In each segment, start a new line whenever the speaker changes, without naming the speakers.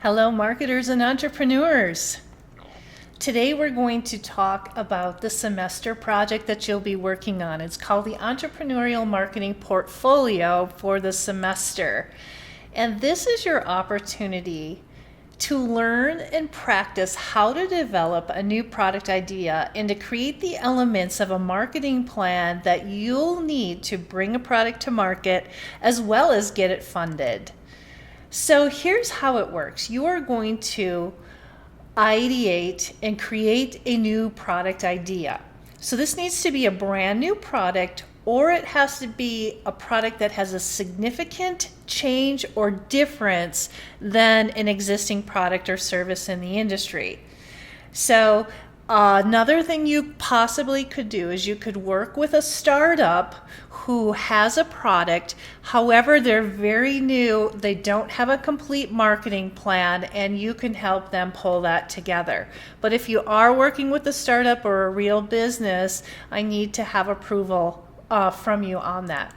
Hello, marketers and entrepreneurs. Today we're going to talk about the semester project that you'll be working on. It's called the Entrepreneurial Marketing Portfolio for the semester. And this is your opportunity to learn and practice how to develop a new product idea and to create the elements of a marketing plan that you'll need to bring a product to market as well as get it funded. So here's how it works. You are going to ideate and create a new product idea. So this needs to be a brand new product, or it has to be a product that has a significant change or difference than an existing product or service in the industry. So another thing you possibly could do is you could work with a startup who has a product. However, they're very new, they don't have a complete marketing plan, and you can help them pull that together. But if you are working with a startup or a real business, I need to have approval from you on that.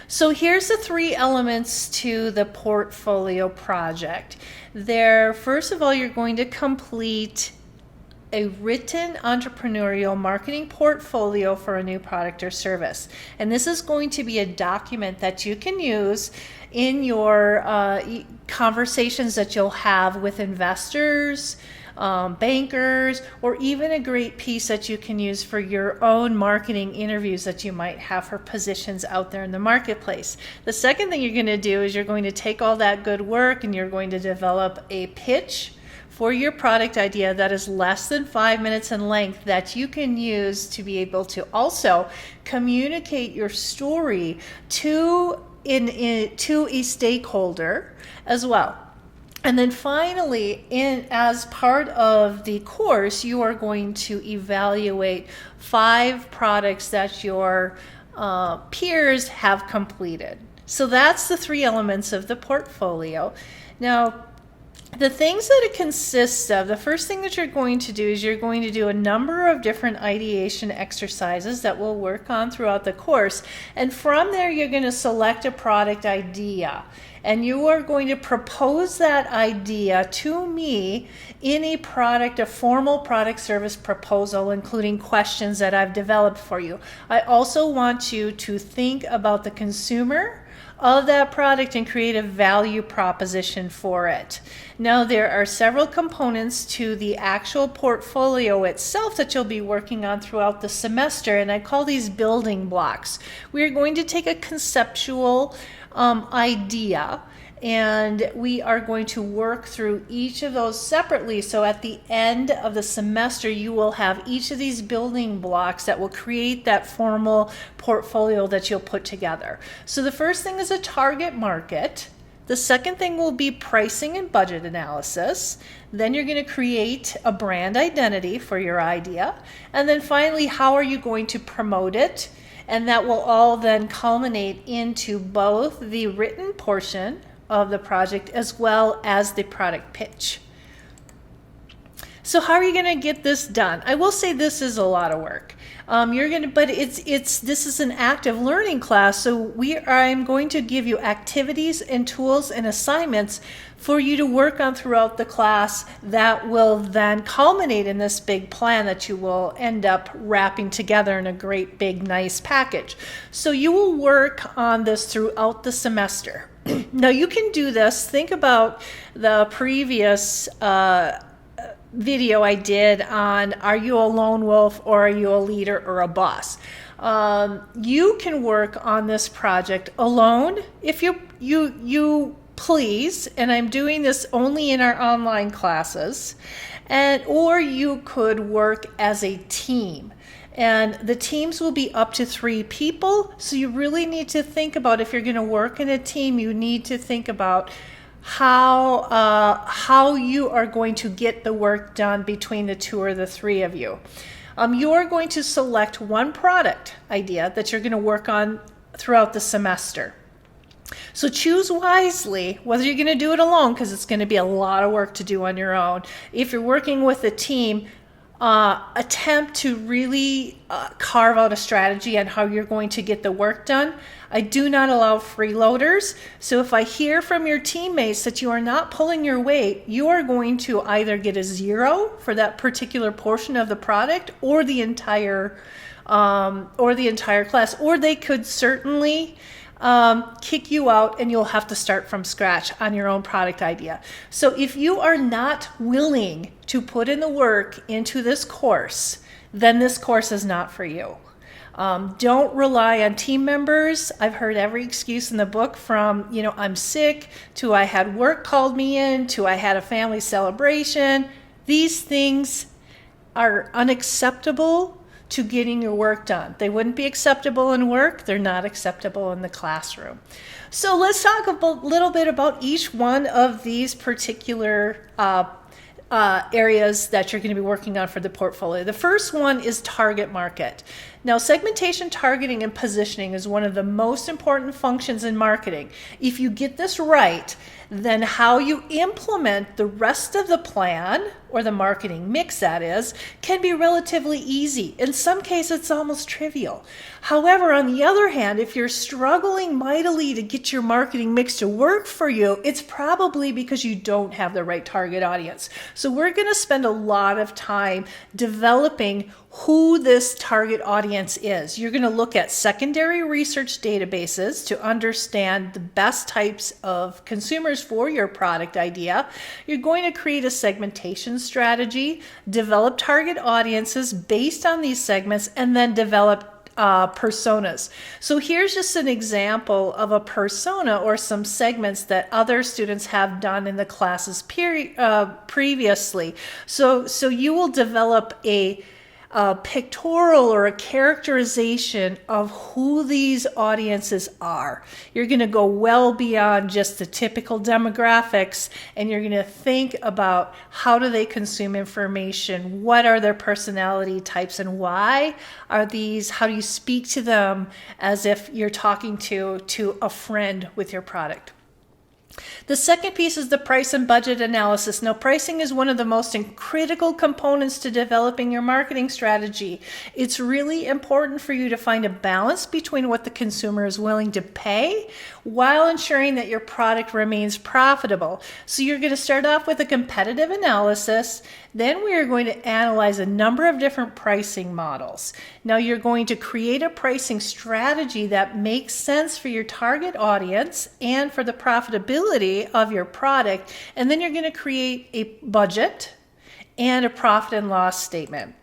So here's the three elements to the portfolio project. First of all, you're going to complete a written entrepreneurial marketing portfolio for a new product or service. And this is going to be a document that you can use in your conversations that you'll have with investors, bankers, or even a great piece that you can use for your own marketing interviews that you might have for positions out there in the marketplace. The second thing you're going to do is you're going to take all that good work and you're going to develop a pitch for your product idea that is less than 5 minutes in length that you can use to be able to also communicate your story to a stakeholder as well. And then finally, as part of the course, you are going to evaluate 5 products that your peers have completed. So that's the 3 elements of the portfolio. Now, the things that it consists of, the first thing that you're going to do is you're going to do a number of different ideation exercises that we'll work on throughout the course. And from there, you're going to select a product idea. And you are going to propose that idea to me in a formal product service proposal, including questions that I've developed for you. I also want you to think about the consumer of that product and create a value proposition for it. Now, there are several components to the actual portfolio itself that you'll be working on throughout the semester, and I call these building blocks. We're going to take a conceptual idea, and we are going to work through each of those separately. So at the end of the semester, you will have each of these building blocks that will create that formal portfolio that you'll put together. So the first thing is a target market. The second thing will be pricing and budget analysis. Then you're going to create a brand identity for your idea. And then finally, how are you going to promote it? And that will all then culminate into both the written portion of the project as well as the product pitch. So how are you going to get this done? I will say this is a lot of work. This is an active learning class, so I'm going to give you activities and tools and assignments for you to work on throughout the class that will then culminate in this big plan that you will end up wrapping together in a great big nice package. So you will work on this throughout the semester. Now you can do this. Think about the previous video I did on are you a lone wolf or are you a leader or a boss. You can work on this project alone if you please, and I'm doing this only in our online classes, or you could work as a team. And the teams will be up to 3 people, so you really need to think about, if you're going to work in a team, you need to think about how you are going to get the work done between the 2 or the 3 of you. You are going to select one product idea that you're going to work on throughout the semester. So choose wisely whether you're going to do it alone, because it's going to be a lot of work to do on your own. If you're working with a team, attempt to really carve out a strategy on how you're going to get the work done. I do not allow freeloaders. So if I hear from your teammates that you are not pulling your weight, you are going to either get a 0 for that particular portion of the product or the entire class, or they could certainly kick you out and you'll have to start from scratch on your own product idea. So if you are not willing to put in the work into this course, then this course is not for you. Don't rely on team members. I've heard every excuse in the book from, I'm sick, to I had work called me in, to I had a family celebration. These things are unacceptable to getting your work done. They wouldn't be acceptable in work. They're not acceptable in the classroom. So let's talk a little bit about each one of these particular areas that you're going to be working on for the portfolio. The first one is target market. Now, segmentation, targeting, and positioning is one of the most important functions in marketing. If you get this right, then how you implement the rest of the plan, or the marketing mix that is, can be relatively easy. In some cases, it's almost trivial. However, on the other hand, if you're struggling mightily to get your marketing mix to work for you, it's probably because you don't have the right target audience. So we're going to spend a lot of time developing who this target audience is. You're going to look at secondary research databases to understand the best types of consumers for your product idea. You're going to create a segmentation strategy, develop target audiences based on these segments, and then develop personas. So here's just an example of a persona or some segments that other students have done in the classes previously. So you will develop a pictorial or a characterization of who these audiences are. You're going to go well beyond just the typical demographics, and you're going to think about how do they consume information, what are their personality types, and why are these, how do you speak to them as if you're talking to a friend with your product. The second piece is the price and budget analysis. Now, pricing is one of the most critical components to developing your marketing strategy. It's really important for you to find a balance between what the consumer is willing to pay while ensuring that your product remains profitable. So you're going to start off with a competitive analysis. Then we are going to analyze a number of different pricing models. Now you're going to create a pricing strategy that makes sense for your target audience and for the profitability of your product. And then you're going to create a budget and a profit and loss statement.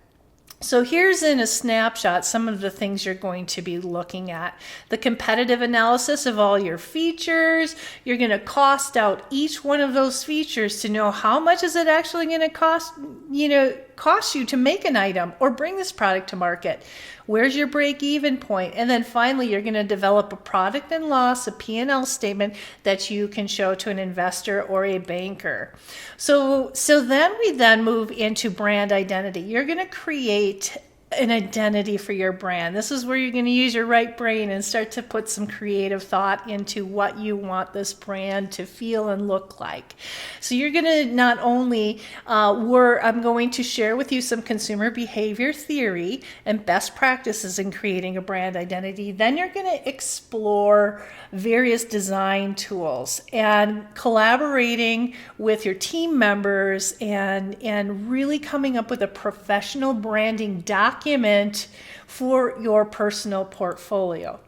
So here's in a snapshot some of the things you're going to be looking at. The competitive analysis of all your features. You're going to cost out each one of those features to know how much is it actually going to cost you to make an item or bring this product to market. Where's your break-even point? And then finally, you're going to develop a product and loss, a P&L statement that you can show to an investor or a banker. So then we move into brand identity. You're going to create an identity for your brand. This is where you're going to use your right brain and start to put some creative thought into what you want this brand to feel and look like. So you're going to not only, I'm going to share with you some consumer behavior theory and best practices in creating a brand identity. Then you're going to explore various design tools and collaborating with your team members and really coming up with a professional branding document for your personal portfolio.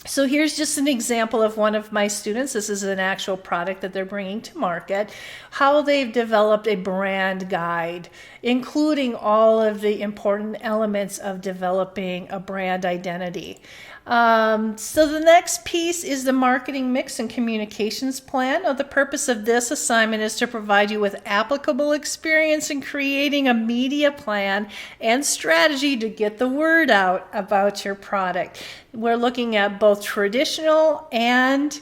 So here's just an example of one of my students. This is an actual product that they're bringing to market, how they've developed a brand guide, including all of the important elements of developing a brand identity. So the next piece is the marketing mix and communications plan. Now, the purpose of this assignment is to provide you with applicable experience in creating a media plan and strategy to get the word out about your product. We're looking at both traditional and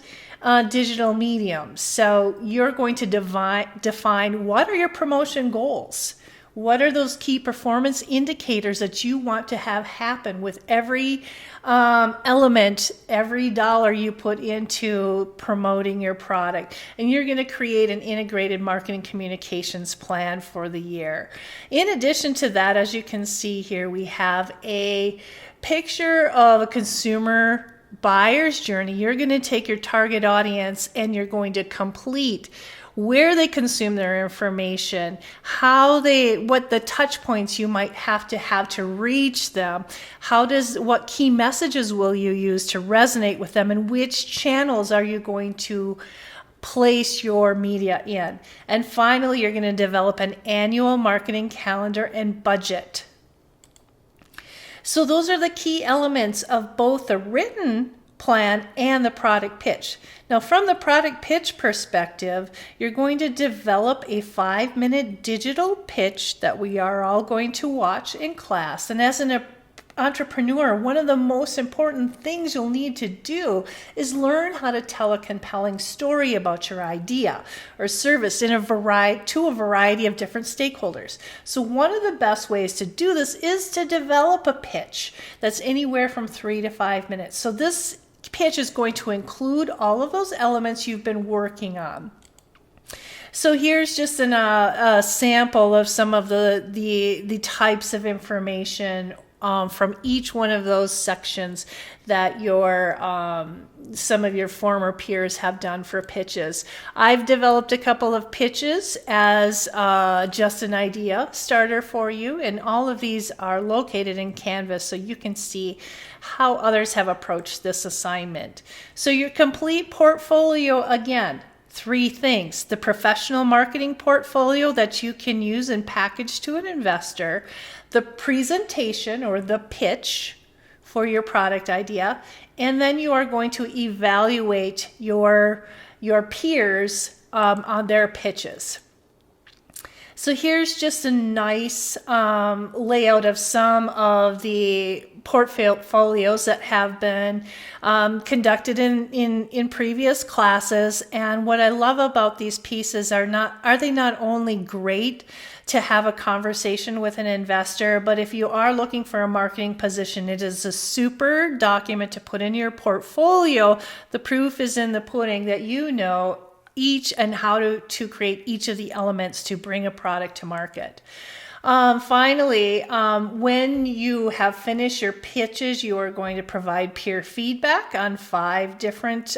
digital mediums. So you're going to define what are your promotion goals. What are those key performance indicators that you want to have happen with every element, every dollar you put into promoting your product? And you're going to create an integrated marketing communications plan for the year. In addition to that, as you can see here, we have a picture of a consumer buyer's journey. You're going to take your target audience and you're going to complete where they consume their information, what the touch points you might have to reach them, what key messages will you use to resonate with them, and which channels are you going to place your media in. And finally, you're going to develop an annual marketing calendar and budget. So those are the key elements of both the written plan and the product pitch. Now, from the product pitch perspective, you're going to develop a 5-minute digital pitch that we are all going to watch in class. And as an entrepreneur, one of the most important things you'll need to do is learn how to tell a compelling story about your idea or service to a variety of different stakeholders. So one of the best ways to do this is to develop a pitch that's anywhere from 3 to 5 minutes. So this pitch is going to include all of those elements you've been working on. So here's just a sample of some of the types of information from each one of those sections that some of your former peers have done for pitches. I've developed a couple of pitches as just an idea starter for you, and all of these are located in Canvas so you can see how others have approached this assignment. So your complete portfolio, again, 3 things: the professional marketing portfolio that you can use and package to an investor, the presentation or the pitch for your product idea, and then you are going to evaluate your peers on their pitches. So here's just a nice layout of some of the portfolios that have been conducted in previous classes. And what I love about these pieces are they not only great to have a conversation with an investor, but if you are looking for a marketing position, it is a super document to put in your portfolio. The proof is in the pudding that you know each and how to create each of the elements to bring a product to market. Finally, when you have finished your pitches, you are going to provide peer feedback on 5 different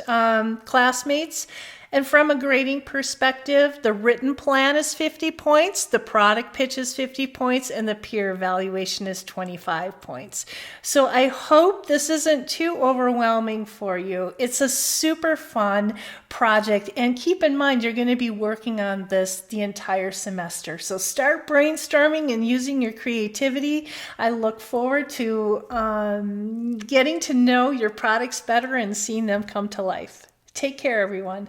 classmates. And from a grading perspective, the written plan is 50 points, the product pitch is 50 points, and the peer evaluation is 25 points. So I hope this isn't too overwhelming for you. It's a super fun project, and keep in mind you're going to be working on this the entire semester. So start brainstorming and using your creativity. I look forward to getting to know your products better and seeing them come to life. Take care, everyone.